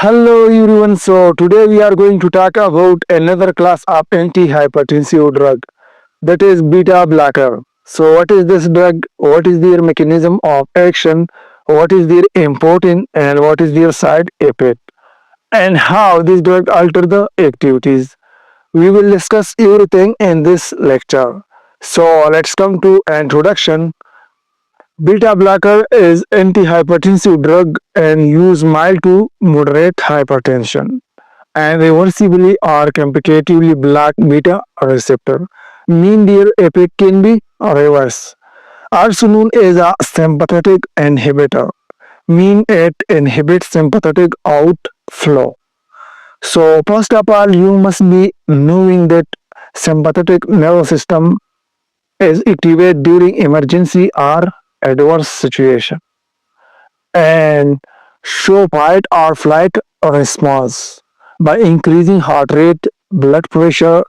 Hello everyone. So today we are going to talk about another class of antihypertensive drug, that is beta blocker. So what is this drug? What is their mechanism of action? What is their importance and what is their side effect? And how this drug alter the activities? We will discuss everything in this lecture. So let's come to introduction. Beta blocker is antihypertensive drug and use mild to moderate hypertension and reversibly or competitively block beta receptor, mean their effect can be reversed. Also known as a sympathetic inhibitor, mean it inhibits sympathetic outflow. So first of all, you must be knowing that sympathetic nervous system is activated during emergency or adverse situation and show fight or flight response by increasing heart rate, blood pressure,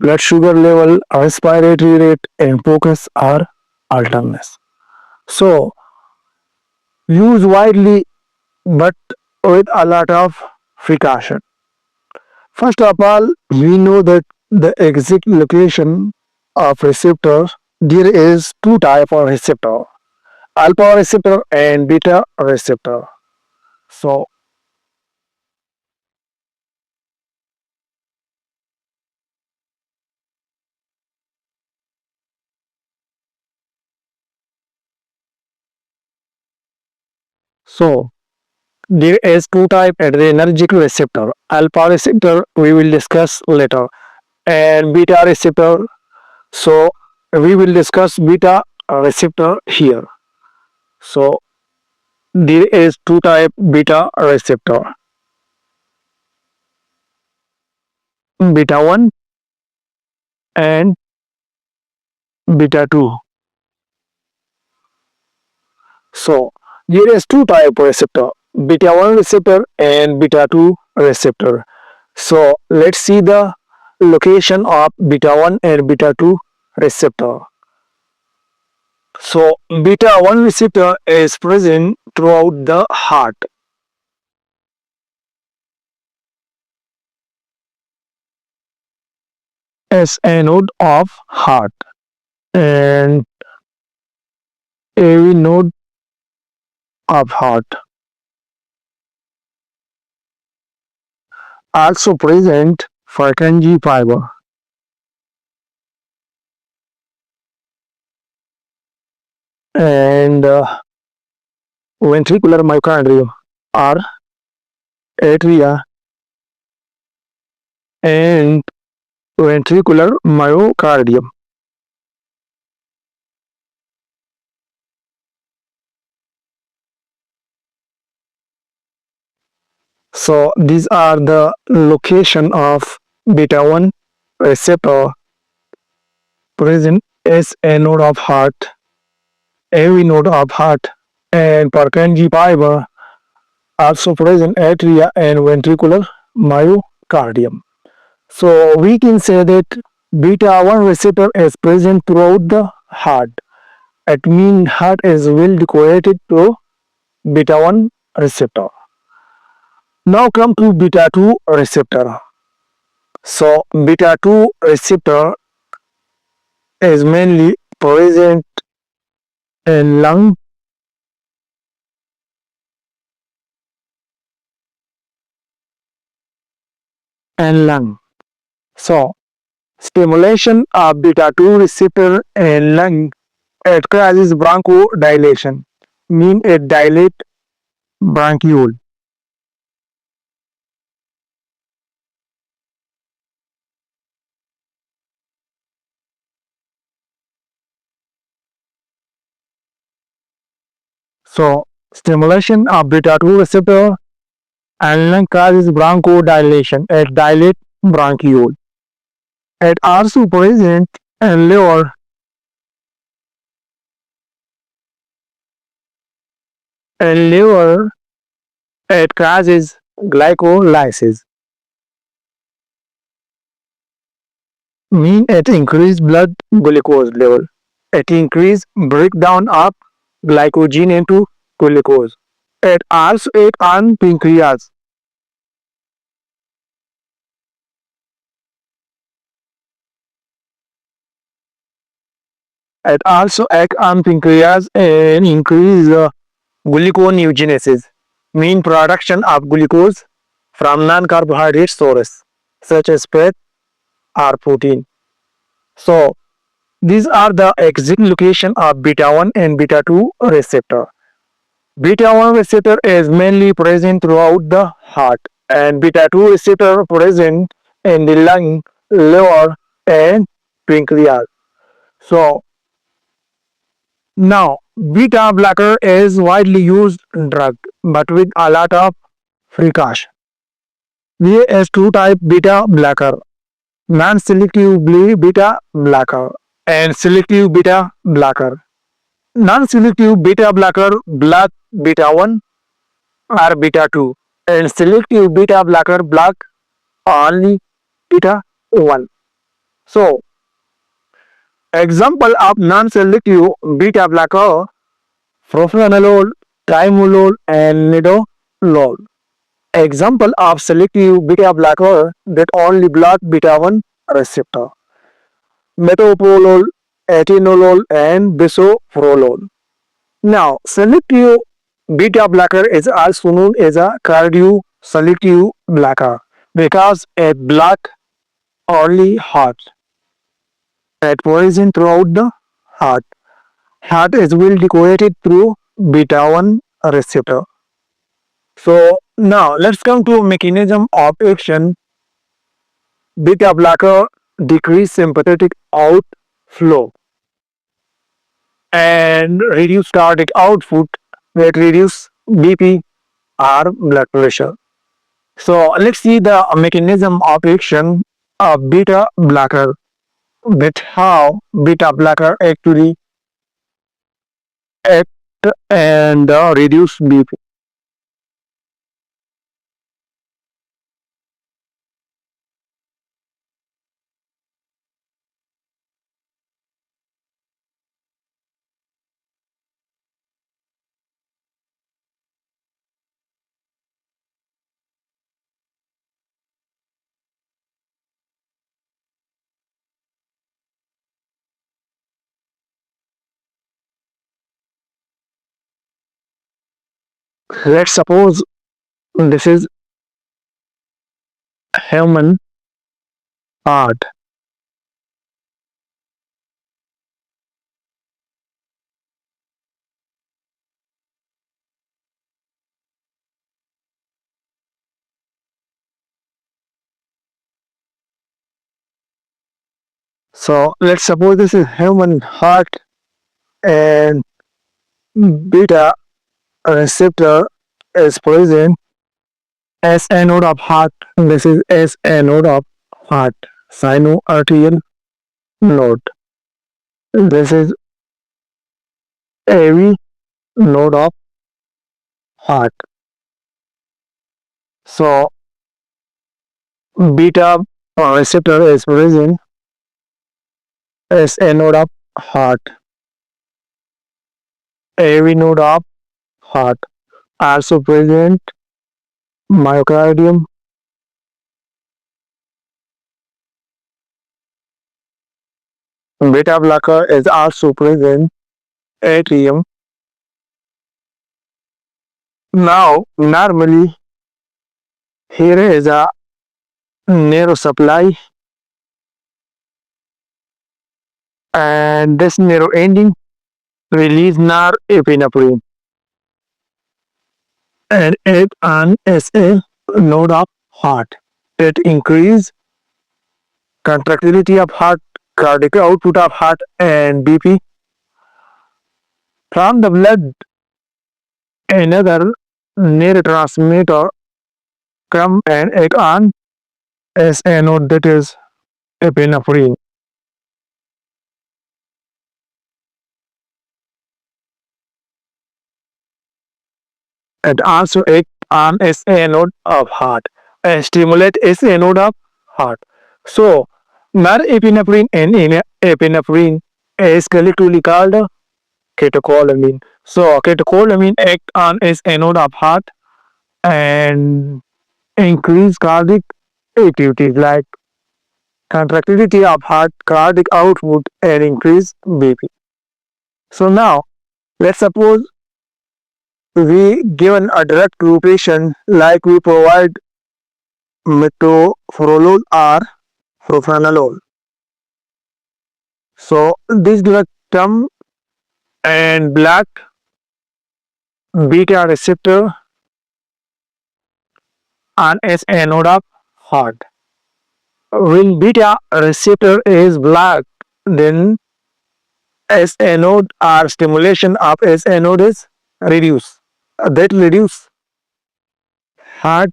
blood sugar level, respiratory rate, and focus or alertness. So, use widely but with a lot of precaution. First of all, we know that the exact location of receptor, there is two type of receptor, alpha receptor and beta receptor. So So there is two type adrenergic receptor. Alpha receptor we will discuss later, and beta receptor. So we will discuss beta receptor here. So there is two type beta receptor, beta 1 and beta 2. So there is two type receptor, beta 1 receptor and beta 2 receptor. So let's see the location of beta 1 and beta 2 receptor. So beta 1 receptor is present throughout the heart as a node of heart and AV node of heart. Also present Purkinje fiber and ventricular myocardium or atria and ventricular myocardium. So these are the location of beta 1 receptor present as a node of heart, AV node of heart, and Purkinje fiber also present atria and ventricular myocardium. So we can say that beta 1 receptor is present throughout the heart. It means heart is well decorated to beta 1 receptor. Now come to beta 2 receptor. So beta 2 receptor is mainly present in lung and lung. So stimulation of beta 2 receptor in lung, it causes bronchodilation, mean it dilate bronchiole. So stimulation of beta 2 receptor and lung causes bronchodilation, it dilate bronchiole. It also present in liver and liver, it causes glycolysis, mean it increase blood glucose level. It increase breakdown of glycogen into glucose. It also act on pancreas It also acts on pancreas and increase gluconeogenesis, mean production of glucose from non-carbohydrate sources such as fat or protein. So these are the exact location of beta 1 and beta 2 receptor. Beta 1 receptor is mainly present throughout the heart, and beta 2 receptor present in the lung, liver, and pancreas. So now beta blocker is widely used drug, but with a lot of precaution. There is two type beta blocker: non-selective beta blocker and selective beta blocker. Non-selective beta blocker block beta 1 or beta 2, and selective beta blocker block only beta 1. So, example of non-selective beta blocker: propranolol, timolol, and nadolol. Example of selective beta blocker that only block beta 1 receptor: metoprolol, atenolol, and bisoprolol. Now, selective beta blocker is also known as a cardio selective blocker because it blocks only heart. It poison throughout the heart. Heart is well decorated through beta 1 receptor. So now let's come to mechanism of action. Beta blocker decrease sympathetic outflow and reduce cardiac output that reduce BP or blood pressure. So let's see the mechanism of action of beta blocker, that how beta blocker actually act and reduce BP. Let's suppose this is human heart. So let's suppose this is human heart and beta receptor is present as anode of heart. This is as anode of heart, sinoarterial node. This is AV node of heart. So beta receptor is present as anode of heart, AV node of heart. Also present myocardium. Beta blocker is also present atrium. Now normally here is a narrow supply, and this narrow ending release norepinephrine and act on as a node of heart. It increase contractility of heart, cardiac output of heart, and BP from the blood. Another neurotransmitter come and act on as a node, that is epinephrine. It also act on as a node of heart and stimulate as a node of heart. So norepinephrine and epinephrine is collectively called catecholamine. So catecholamine act on as a node of heart and increase cardiac activities like contractility of heart, cardiac output, and increase BP. So now, let's suppose we given a drug to patient like we provide metoprolol or propranolol. So this drug come and block beta receptor on S anode of heart. When beta receptor is blocked, then S anode or stimulation of S anode is reduced. That reduce heart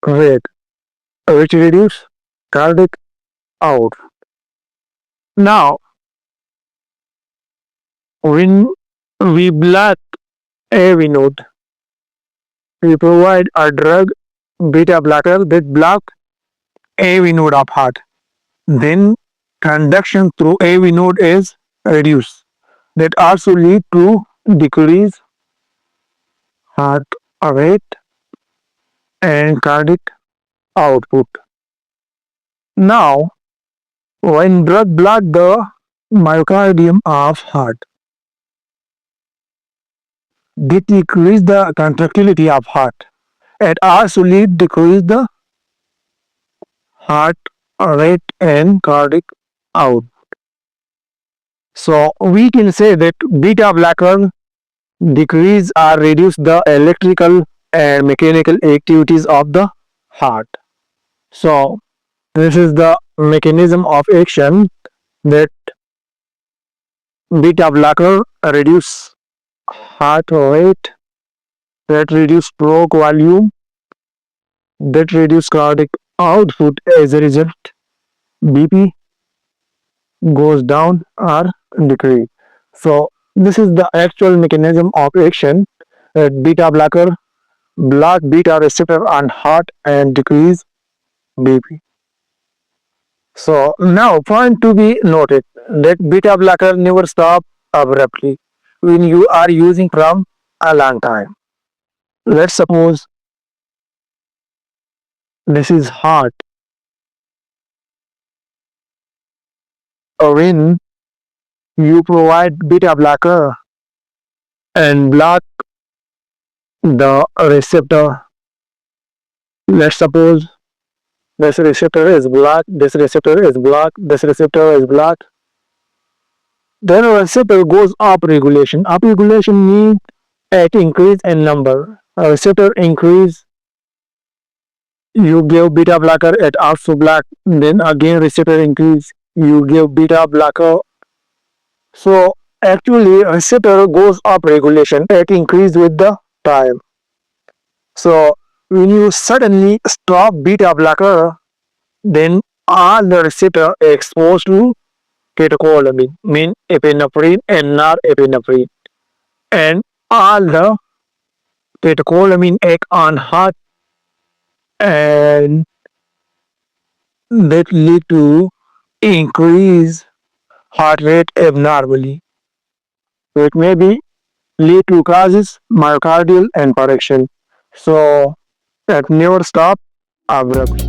rate, which reduce cardiac out. Now, when we block AV node, we provide a drug beta blocker that block AV node of heart. Then conduction through AV node is reduced. That also lead to decrease heart rate and cardiac output. Now, when drug block the myocardium of heart, they decrease the contractility of heart. It also lead decrease the heart rate and cardiac out. So we can say that beta blocker decrease or reduce the electrical and mechanical activities of the heart. So this is the mechanism of action that beta blocker reduce heart rate, that reduce stroke volume, that reduce cardiac output. As a result, BP goes down or decrease. So this is the actual mechanism of action that beta blocker block beta receptor on heart and decrease BP. So now point to be noted that beta blocker never stop abruptly when you are using from a long time. Let's suppose this is heart. When you provide beta blocker and block the receptor, let's suppose this receptor is blocked, this receptor is blocked, this receptor is blocked. Then a receptor goes up regulation. Up regulation means it increase in number. A receptor increase, you give beta blocker, it also block. Then again receptor increase, you give beta blocker. So actually receptor goes up regulation. It increase with the time. So when you suddenly stop beta blocker, then all the receptor exposed to catecholamine, mean epinephrine and norepinephrine, and all the catecholamine act on heart and that lead to increase heart rate abnormally. So it may be lead to causes myocardial infarction. So it never stop abruptly.